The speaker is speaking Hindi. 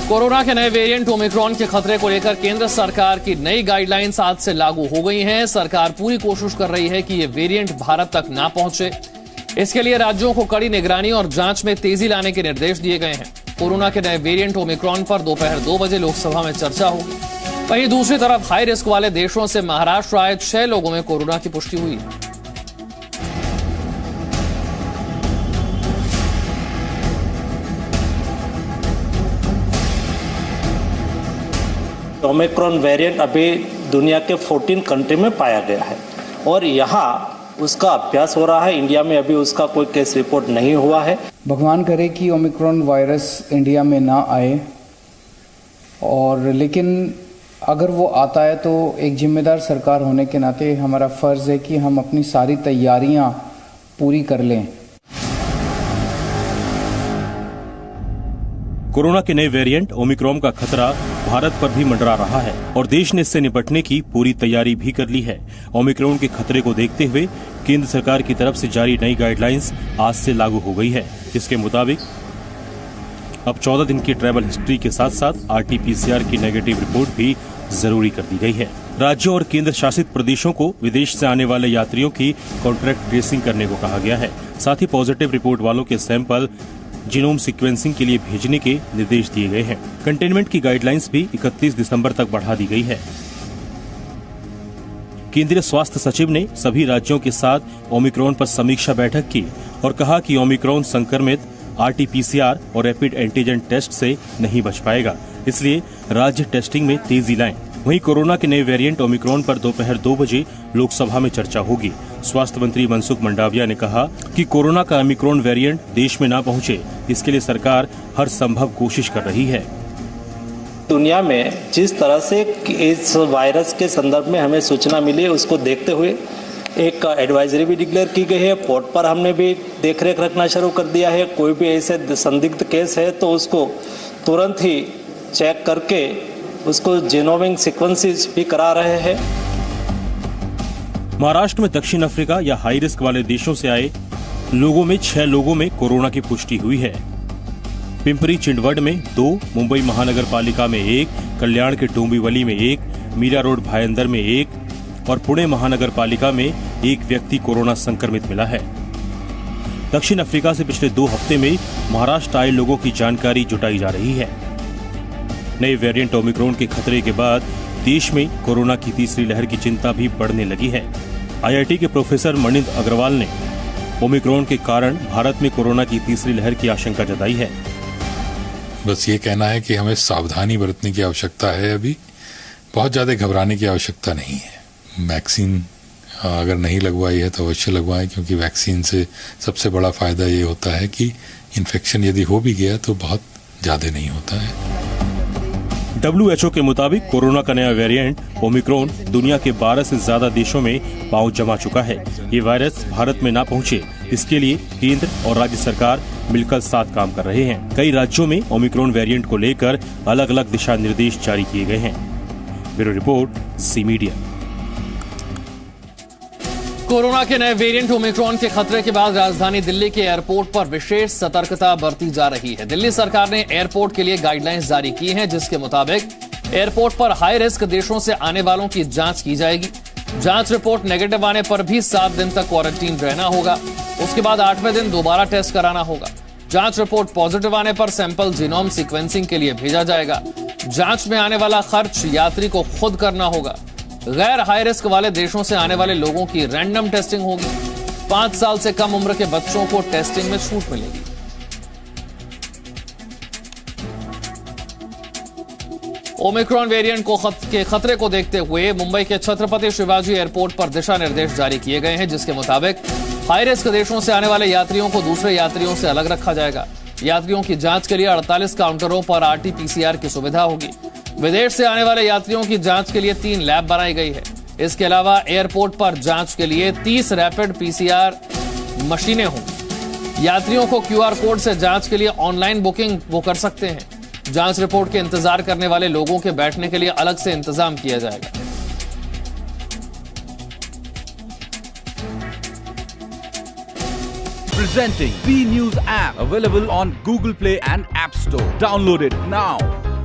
कोरोना के नए वेरिएंट ओमिक्रॉन के खतरे को लेकर केंद्र सरकार की नई गाइडलाइंस आज से लागू हो गई हैं। सरकार पूरी कोशिश कर रही है कि ये वेरिएंट भारत तक ना पहुंचे। इसके लिए राज्यों को कड़ी निगरानी और जांच में तेजी लाने के निर्देश दिए गए हैं। कोरोना के नए वेरिएंट ओमिक्रॉन पर दोपहर 2 बजे लोकसभा में चर्चा होगी। वहीं दूसरी तरफ हाई रिस्क वाले देशों से महाराष्ट्र आए 6 लोगों में कोरोना की पुष्टि हुई है। ओमिक्रॉन वेरिएंट अभी दुनिया के 14 कंट्री में पाया गया है और यहाँ उसका अभ्यास हो रहा है। इंडिया में अभी उसका कोई केस रिपोर्ट नहीं हुआ है। भगवान करे कि ओमिक्रॉन वायरस इंडिया में ना आए, और लेकिन अगर वो आता है तो एक जिम्मेदार सरकार होने के नाते हमारा फ़र्ज़ है कि हम अपनी सारी तैयारियां पूरी कर लें। कोरोना के नए वेरिएंट ओमिक्रॉन का खतरा भारत पर भी मंडरा रहा है और देश ने इससे निपटने की पूरी तैयारी भी कर ली है। ओमिक्रॉन के खतरे को देखते हुए केंद्र सरकार की तरफ से जारी नई गाइडलाइंस आज से लागू हो गई है। इसके मुताबिक अब 14 दिन की ट्रैवल हिस्ट्री के साथ साथ RT-PCR की नेगेटिव रिपोर्ट भी जरूरी कर दी गई है। राज्यों और केंद्र शासित प्रदेशों को विदेश से आने वाले यात्रियों की कॉन्ट्रैक्ट ट्रेसिंग करने को कहा गया है। साथ ही पॉजिटिव रिपोर्ट वालों के सैंपल जीनोम सीक्वेंसिंग के लिए भेजने के निर्देश दिए गए हैं। कंटेनमेंट की गाइडलाइंस भी 31 दिसंबर तक बढ़ा दी गई है। केंद्रीय स्वास्थ्य सचिव ने सभी राज्यों के साथ ओमिक्रॉन पर समीक्षा बैठक की और कहा कि ओमिक्रॉन संक्रमित RT-PCR और रैपिड एंटीजन टेस्ट से नहीं बच पाएगा, इसलिए राज्य टेस्टिंग में तेजी लाएं। वहीं कोरोना के नए वेरिएंट ओमिक्रॉन पर दोपहर 2 बजे लोकसभा में चर्चा होगी। स्वास्थ्य मंत्री मनसुख मंडाविया ने कहा कि कोरोना का ओमिक्रॉन वेरिएंट देश में न पहुंचे, इसके लिए सरकार हर संभव कोशिश कर रही है। दुनिया में जिस तरह से इस वायरस के संदर्भ में हमें सूचना मिली है, उसको देखते हुए एक एडवाइजरी भी डिक्लेयर की गई है। पोर्ट पर हमने भी देखरेख रखना शुरू कर दिया है। कोई भी ऐसे संदिग्ध केस है तो उसको तुरंत ही चेक करके उसको जीनोमिक सीक्वेंसेस भी करा रहे हैं। महाराष्ट्र में दक्षिण अफ्रीका या हाई रिस्क वाले देशों से आए लोगों में 6 लोगों में कोरोना की पुष्टि हुई है। पिंपरी चिंदवड में 2, मुंबई महानगर पालिका में 1, कल्याण के डोंबिवली में 1, मीरा रोड भायंदर में 1 और पुणे महानगर पालिका में 1 व्यक्ति कोरोना संक्रमित मिला है। दक्षिण अफ्रीका से पिछले 2 हफ्ते में महाराष्ट्र आए लोगों की जानकारी जुटाई जा रही है। नए वेरिएंट ओमिक्रॉन के खतरे के बाद देश में कोरोना की तीसरी लहर की चिंता भी बढ़ने लगी है। IIT के प्रोफेसर मनिंदर अग्रवाल ने ओमिक्रॉन के कारण भारत में कोरोना की तीसरी लहर की आशंका जताई है। बस ये कहना है कि हमें सावधानी बरतने की आवश्यकता है। अभी बहुत ज्यादा घबराने की आवश्यकता नहीं है। वैक्सीन अगर नहीं लगवाई है तो अवश्य लगवाएं, क्योंकि वैक्सीन से सबसे बड़ा फायदा ये होता है कि इन्फेक्शन यदि हो भी गया तो बहुत ज्यादा नहीं होता है। WHO के मुताबिक कोरोना का नया वेरिएंट ओमिक्रॉन दुनिया के 12 से ज्यादा देशों में पांव जमा चुका है। ये वायरस भारत में ना पहुंचे, इसके लिए केंद्र और राज्य सरकार मिलकर साथ काम कर रहे हैं। कई राज्यों में ओमिक्रॉन वेरिएंट को लेकर अलग अलग दिशा निर्देश जारी किए गए हैं। Bureau report, C media. Corona के नए वेरिएंट ओमिक्रॉन के खतरे के बाद राजधानी दिल्ली के एयरपोर्ट पर विशेष सतर्कता बरती जा रही है। दिल्ली सरकार ने एयरपोर्ट के लिए गाइडलाइंस जारी की हैं, जिसके मुताबिक एयरपोर्ट पर हाई रिस्क देशों से आने वालों की जांच की जाएगी। जांच रिपोर्ट नेगेटिव आने पर भी 7 दिन तक क्वारंटीन रहना होगा। उसके बाद 8वें दिन दोबारा टेस्ट कराना होगा। जांच रिपोर्ट पॉजिटिव आने पर सैंपल जीनोम सीक्वेंसिंग के लिए भेजा जाएगा। जांच में आने वाला खर्च यात्री को खुद करना होगा। गैर हाई रिस्क वाले देशों से आने वाले लोगों की रैंडम टेस्टिंग होगी। 5 साल से कम उम्र के बच्चों को टेस्टिंग में छूट मिलेगी। ओमिक्रॉन वेरिएंट के खतरे को देखते हुए मुंबई के छत्रपति शिवाजी एयरपोर्ट पर दिशा निर्देश जारी किए गए हैं, जिसके मुताबिक हाई रिस्क देशों से आने वाले यात्रियों को दूसरे यात्रियों से अलग रखा जाएगा। यात्रियों की जांच के लिए 48 काउंटरों पर RT-PCR की सुविधा होगी। विदेश से आने वाले यात्रियों की जांच के लिए 3 लैब बनाई गई है। इसके अलावा एयरपोर्ट पर जांच के लिए 30 रैपिड PCR मशीनें होंगी। यात्रियों को QR कोड से जांच के लिए ऑनलाइन बुकिंग वो कर सकते हैं। जांच रिपोर्ट के इंतजार करने वाले लोगों के बैठने के लिए अलग से इंतजाम किया जाएगा। Presenting B News app, available on Google Play and App Store. Download it now.